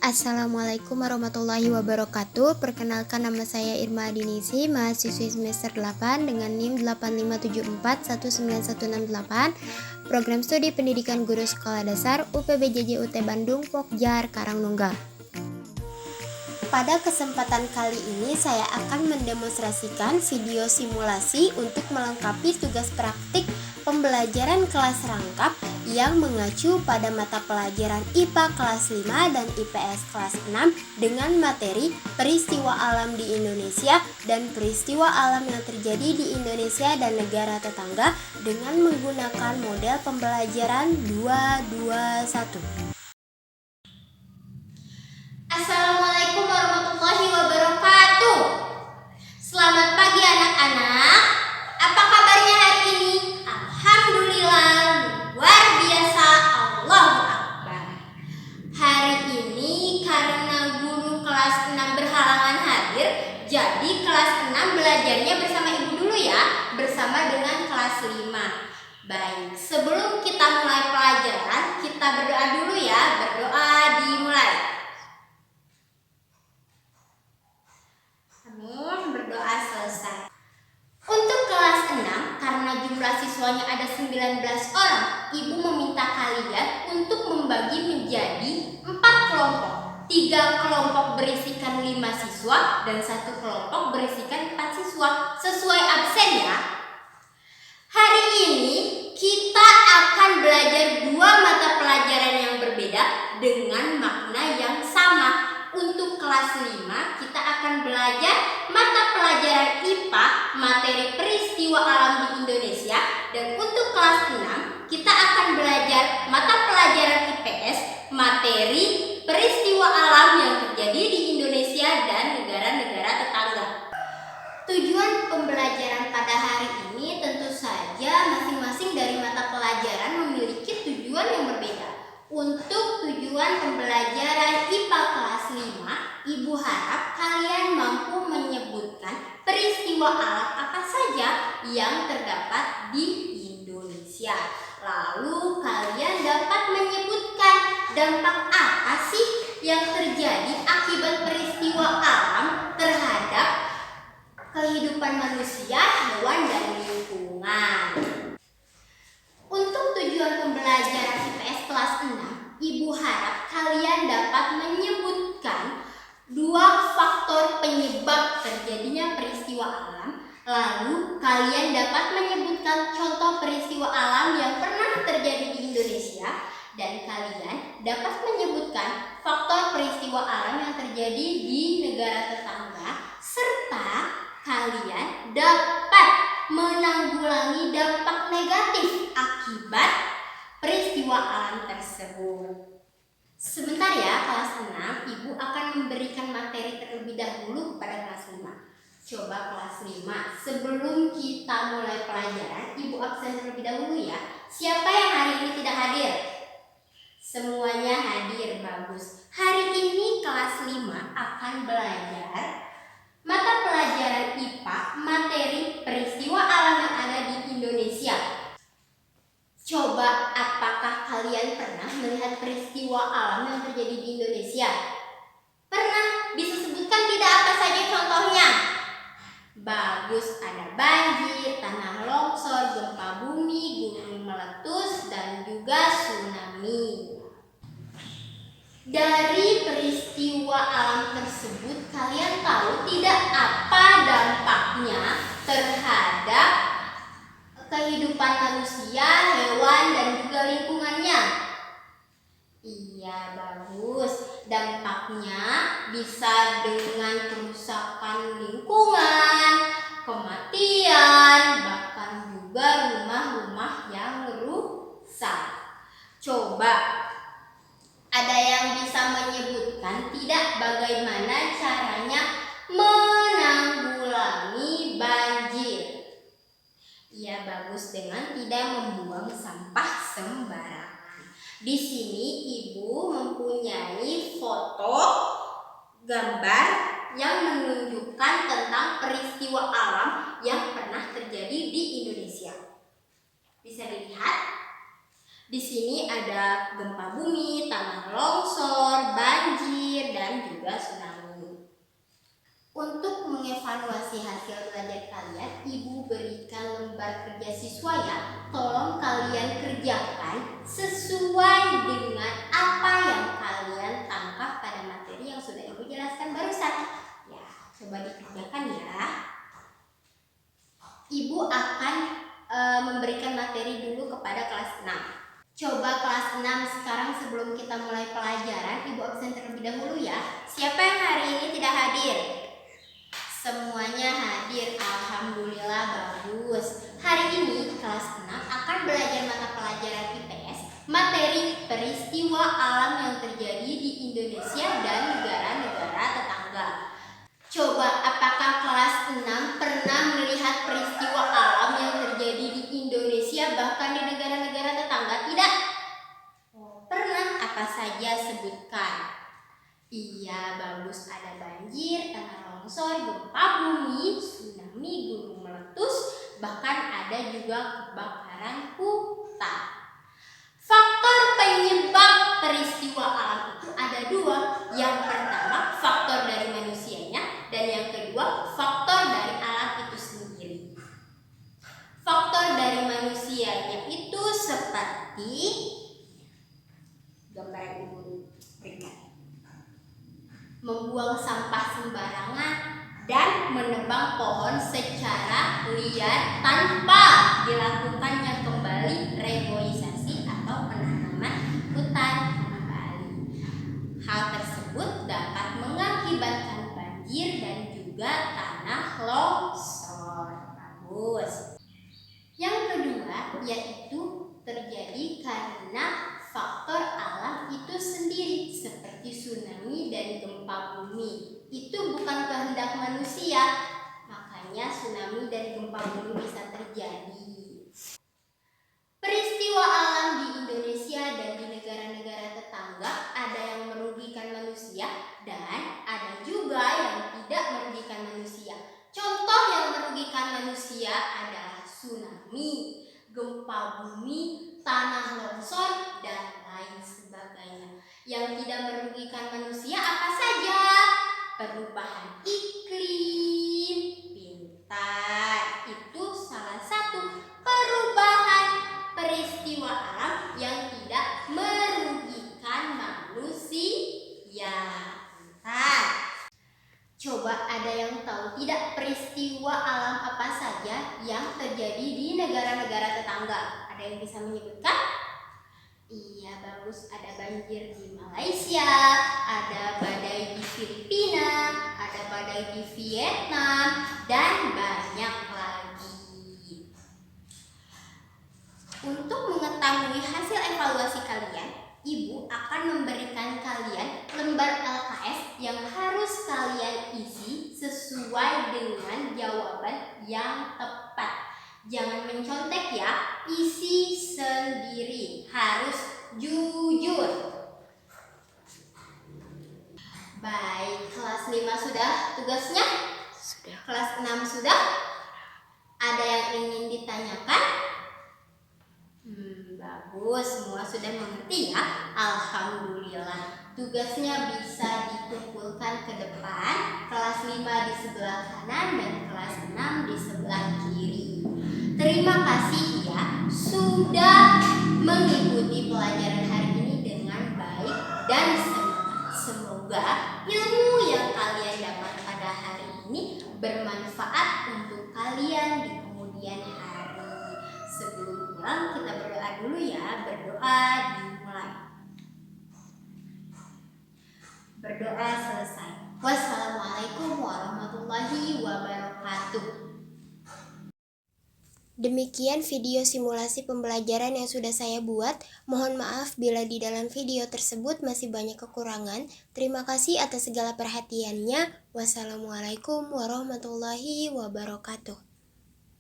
Assalamualaikum warahmatullahi wabarakatuh. Perkenalkan, nama saya Irma Adinisi, mahasiswi semester 8 dengan NIM 8574191168, Program Studi Pendidikan Guru Sekolah Dasar UPBJJ UT Bandung, Pokjar, Karangnunggal. Pada kesempatan kali ini saya akan mendemonstrasikan video simulasi untuk melengkapi tugas praktik pembelajaran kelas rangkap yang mengacu pada mata pelajaran IPA kelas 5 dan IPS kelas 6 dengan materi peristiwa alam di Indonesia dan peristiwa alam yang terjadi di Indonesia dan negara tetangga dengan menggunakan model pembelajaran 221. Assalamualaikum warahmatullahi wabarakatuh. Selamat pagi anak-anak. Apa kabarnya hari ini? Alhamdulillah, luar biasa, Allahu Akbar. Hari ini karena guru kelas 6 berhalangan hadir, jadi kelas 6 belajarnya bersama ibu dulu ya, bersama dengan kelas 5. Baik, sebelum kita mulai pelajaran, kita berdoa dulu ya. Berdoa dimulai. Amin, berdoa selesai. Untuk kelas 6, karena jumlah siswanya ada 19 orang, ibu meminta kalian untuk membagi menjadi 4 kelompok. 3 kelompok berisikan 5 siswa dan 1 kelompok berisikan 4 siswa. Sesuai absen ya. Hari ini kita akan belajar 2 mata pelajaran yang berbeda dengan makna yang sama. Untuk kelas 5 kita akan belajar mata pelajaran IPA materi peristiwa alam di Indonesia, dan untuk kelas 6 kita akan belajar mata pelajaran IPS materi peristiwa alam yang terjadi di Indonesia dan negara-negara tetangga. Tujuan pembelajaran pada hari ini tentu saja masing-masing dari mata pelajaran memiliki tujuan yang berbeda. Untuk tujuan pembelajaran IPA kelas 5, ibu harap kalian mampu menyebutkan peristiwa alam apa saja yang terdapat di Indonesia. Lalu kalian dapat menyebutkan dampak apa sih yang terjadi akibat peristiwa alam terhadap kehidupan manusia, hewan, dan lingkungan. Untuk tujuan pembelajaran IPS kelas 6, ibu harap kalian dapat menyebutkan 2 faktor penyebab terjadinya peristiwa alam. Lalu kalian dapat menyebutkan contoh peristiwa alam yang pernah terjadi di Indonesia, dan kalian dapat menyebutkan faktor peristiwa alam yang terjadi di negara tetangga, serta kalian dapat menanggulangi dampak negatif akibat peristiwa alam tersebut. Sebentar ya kelas 6, ibu akan memberikan materi terlebih dahulu kepada kelas 5. Coba kelas 5, sebelum kita mulai pelajaran, ibu absen terlebih dahulu ya. Siapa yang hari ini tidak hadir? Semuanya hadir, bagus. Hari ini kelas 5 akan belajar mata pelajaran IPA materi peristiwa alam yang ada di Indonesia. Coba, apakah kalian pernah melihat peristiwa alam yang terjadi di Indonesia? Pernah? Bisa sebutkan tidak apa saja contohnya? Bagus, ada banjir, tanah longsor, gempa bumi, gunung meletus, dan juga tsunami. Dari peristiwa alam tersebut, kalian tahu tidak apa dampaknya terhadap kehidupan manusia, hewan, dan juga lingkungannya? Iya, bagus. Dampaknya bisa dengan kerusakan lingkungan, kematian, bahkan juga rumah-rumah yang rusak. Coba, ada yang bisa menyebutkan tidak bagaimana caranya menanggulangi banjir? Iya, bagus, dengan tidak membuang sampah sembarangan. Di sini ibu mempunyai foto gambar yang menunjukkan tentang peristiwa alam yang pernah terjadi di Indonesia. Bisa dilihat? Di sini ada gempa bumi, tanah longsor, banjir, juga tsunami. Untuk mengevaluasi hasil belajar kalian, Ibu berikan lembar kerja siswa ya. Tolong kalian kerjakan sesuai dengan apa yang kalian tangkap pada materi yang sudah Ibu jelaskan barusan. Ya, coba dikerjakan ya. Ibu akan memberikan materi dulu kepada kelas 6. Coba kelas 6 sekarang sebelum kita mulai pelajaran, Ibu absen terlebih dahulu ya. Siapa yang hari ini tidak hadir? Semuanya hadir, alhamdulillah, bagus. Hari ini kelas 6 akan belajar mata pelajaran IPS, materi peristiwa alam yang terjadi di Indonesia dan negara-negara tetangga. Coba apakah kelas 6 pernah melihat peristiwa alam yang terjadi di Indonesia bahkan di negara-negara tetangga? Tidak? Pernah? Apa saja sebutkan? Iya, bagus. Ada banjir, tanah longsor, gempa bumi, tsunami, gunung meletus, bahkan ada juga kebakaran hutan. Faktor penyebab peristiwa alam itu ada dua. Yang pertama, faktor dari manusianya, dan yang kedua, faktor dari alam itu sendiri. Faktor dari manusianya itu seperti gambar yang Ibu berikan. Membuang sampah sembarangan dan menebang pohon secara liar tanpa dilakukannya kembali reboisasi atau penanaman hutan kembali. Hal tersebut dapat mengakibatkan banjir dan juga tanah longsor. Bagus. Yang kedua yaitu terjadi karena faktor alam itu sendiri seperti tsunami dan gempa bumi. Itu bukan kehendak manusia, makanya tsunami dan gempa bumi bisa terjadi. Peristiwa alam di Indonesia dan di negara-negara tetangga ada yang merugikan manusia dan ada juga yang tidak merugikan manusia. Contoh yang merugikan manusia adalah tsunami, gempa bumi, tanah longsor, dan lain sebagainya. Yang tidak merugikan manusia apa saja? Perubahan iklim. Pintar. Itu salah satu perubahan peristiwa alam yang tidak merugikan manusia. Pintar. Coba ada yang tahu tidak peristiwa alam apa saja yang terjadi di negara-negara tetangga? Ada yang bisa menyebutkan? Iya, bagus. Ada banjir di Malaysia, ada badai di Filipina, ada badai di Vietnam, dan banyak lagi. Untuk mengetahui hasil evaluasi kalian, Ibu akan memberikan kalian lembar LKS yang harus kalian isi sesuai dengan jawaban yang tepat. Jangan mencontek ya, isi sendiri, harus jujur. Baik, kelas 5 sudah tugasnya? Sudah. Kelas 6 sudah? Ada yang ingin ditanyakan? Bagus, semua sudah mengerti ya? Alhamdulillah. Tugasnya bisa dikumpulkan ke depan, kelas 5 di sebelah kanan dan kelas 6 di sebelah kiri. Terima kasih ya sudah mengikuti pelajaran hari ini dengan baik dan semoga ilmu yang kalian dapat pada hari ini bermanfaat untuk kalian di kemudian hari. Sebelum pulang kita berdoa dulu ya. Berdoa dimulai. Berdoa selesai. Wassalamualaikum warahmatullahi wabarakatuh. Demikian video simulasi pembelajaran yang sudah saya buat. Mohon maaf bila di dalam video tersebut masih banyak kekurangan. Terima kasih atas segala perhatiannya. Wassalamualaikum warahmatullahi wabarakatuh.